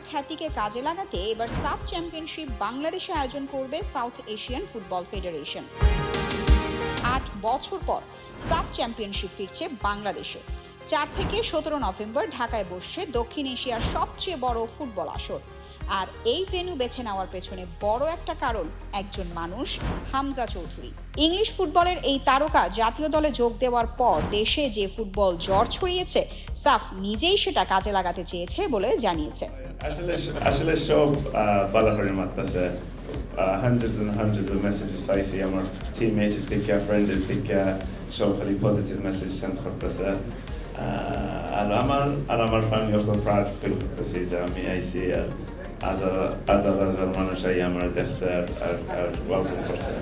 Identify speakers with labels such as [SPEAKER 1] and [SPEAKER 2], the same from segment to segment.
[SPEAKER 1] খ্যাতিকে কাজে লাগাতে এবার সাফ চ্যাম্পিয়নশিপ বাংলাদেশে আয়োজন করবে সাউথ এশিয়ান ফুটবল ফেডারেশন। ৮ বছর পর সাফ চ্যাম্পিয়নশিপ ফিরছে বাংলাদেশে। ৪ থেকে ১৭ নভেম্বর ঢাকায় বসছে দক্ষিণ এশিয়ার সবচেয়ে বড় ফুটবল আসর। আর এই ভেন্যু বেছে নেওয়ার পেছনে বড় একটা কারণ একজন মানুষ, হামজা চৌধুরী। ইংলিশ ফুটবলের এই তারকা জাতীয় দলে যোগ দেওয়ার পর দেশে যে ফুটবল জ্বর ছড়িয়েছে, সাফ নিজেই সেটা কাজে লাগাতে চেয়েছে বলে জানিয়েছে।
[SPEAKER 2] আসলে সব ভালো করে মারতেছে। hundreds and hundreds of messages পাইছি আমার টিমমেটের থেকে, ফ্রেন্ডের থেকে, সব খালি পজিটিভ মেসেজ সেন্ড করতেছে। আর আমার ফ্যামিলি অলসো প্রাউড ফিল করতেছি যে আমি আইসি আর হাজার মানুষ আমার দেখছে আর ওয়েলকাম করছে।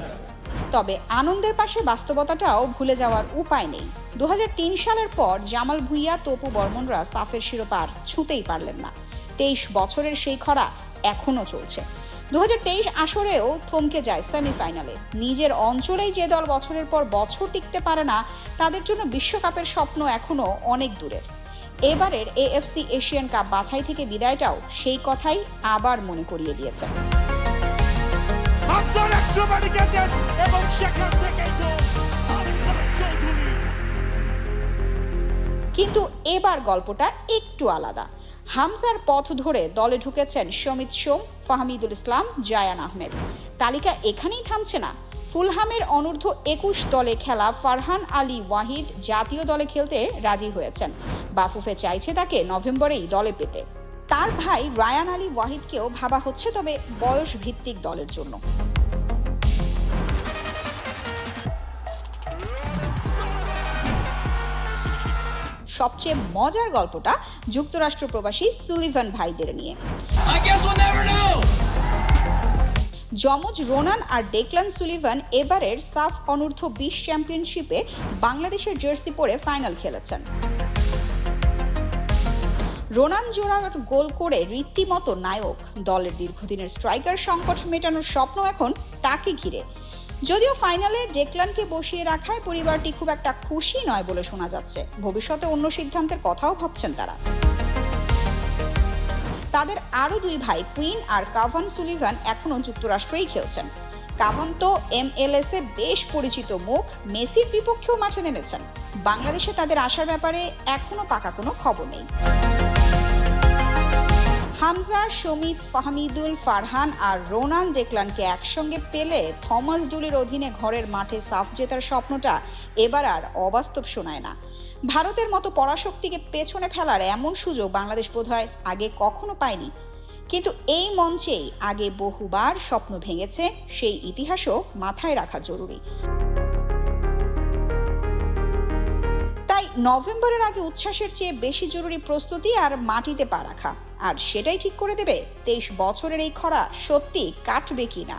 [SPEAKER 1] তবে আনন্দের পাশে বাস্তবতাটাও ভুলে যাওয়ার উপায় নেই। 2003 সালের পর জামাল ভুঁইয়া, তপু বর্মনরা সাফের শিরোপা ছুঁতেই পারলেন না। 23 বছরের সেই খরা এখনো চলছে। 2023 আসরেও থমকে যায় সেমিফাইনালে। নিজের অঞ্চলেই যে দল বছরের পর বছর টিকতে পারে না, তাদের জন্য বিশ্বকাপের স্বপ্ন এখনো অনেক দূরের। এবারের এএফসি এশিয়ান কাপ বাছাই থেকে বিদায়টাও সেই কথাই আবার মনে করিয়ে দিয়েছে। কিন্তু এবার গল্পটা একটু আলাদা। হামজার পথ ধরে দলে ঢুকেছেন সমিত সোম, ফাহমিদুল ইসলাম, জায়ান আহমেদ। তালিকা এখানেই থামছে না। ফুলহামের অনূর্ধ্ব 21 দলে খেলা ফারহান আলী ওয়াহিদ জাতীয় দলে খেলতে রাজি হয়েছেন। বাফুফে চাইছে তাকে নভেম্বরেই দলে পেতে। তার ভাই রায়ান আলী ওয়াহিদকেও ভাবা হচ্ছে, তবে বয়স ভিত্তিক দলের জন্য। সবচেয়ে মজার গল্পটা যুক্তরাষ্ট্র প্রবাসী সুলিভান ভাইদের নিয়ে। যমজ রোনান আর ডেকলান সুলিভান এবারের সাফ অনূর্ধ্ব 20 চ্যাম্পিয়নশিপে বাংলাদেশের জার্সি পরে ফাইনাল খেলেছেন। রোনান জোড়া গোল করে রীতিমতো নায়ক। দলের দীর্ঘদিনের স্ট্রাইকার সংকট মেটানোর স্বপ্ন এখন তাকে ঘিরে। যদিও ফাইনালে ডেকলানকে বসিয়ে রাখায় পরিবারটি খুব একটা খুশি নয় বলে শোনা যাচ্ছে। ভবিষ্যতে অন্য সিদ্ধান্তের কথাও ভাবছেন তারা। তাদের আরও 2 ভাই কুইন আর কাভান সুলিভান এখনও যুক্তরাষ্ট্রেই খেলছেন। কাভান তো MLS-এ বেশ পরিচিত মুখ, মেসির বিপক্ষেও মাঠে নেমেছেন। বাংলাদেশে তাদের আসার ব্যাপারে এখনও পাকা কোনো খবর নেই। হামজা, সমিত, ফাহমিদুল, ফারহান আর রোনান ডেকলানকে একসঙ্গে পেলে থমাস ডুলির অধীনে ঘরের মাঠে সাফ জেতার স্বপ্নটা এবার আর অবাস্তব শোনায় না। ভারতের মতো পরাশক্তিকে পেছনে ফেলার এমন সুযোগ বাংলাদেশ বোধহয় আগে কখনো পায়নি। কিন্তু এই মঞ্চেই আগে বহুবার স্বপ্ন ভেঙেছে, সেই ইতিহাসও মাথায় রাখা জরুরি। তাই নভেম্বরের আগে উচ্ছ্বাসের চেয়ে বেশি জরুরি প্রস্তুতি আর মাটিতে পা রাখা। আর সেটাই ঠিক করে দেবে 23 বছরের এই খরা সত্যি কাটবে কিনা।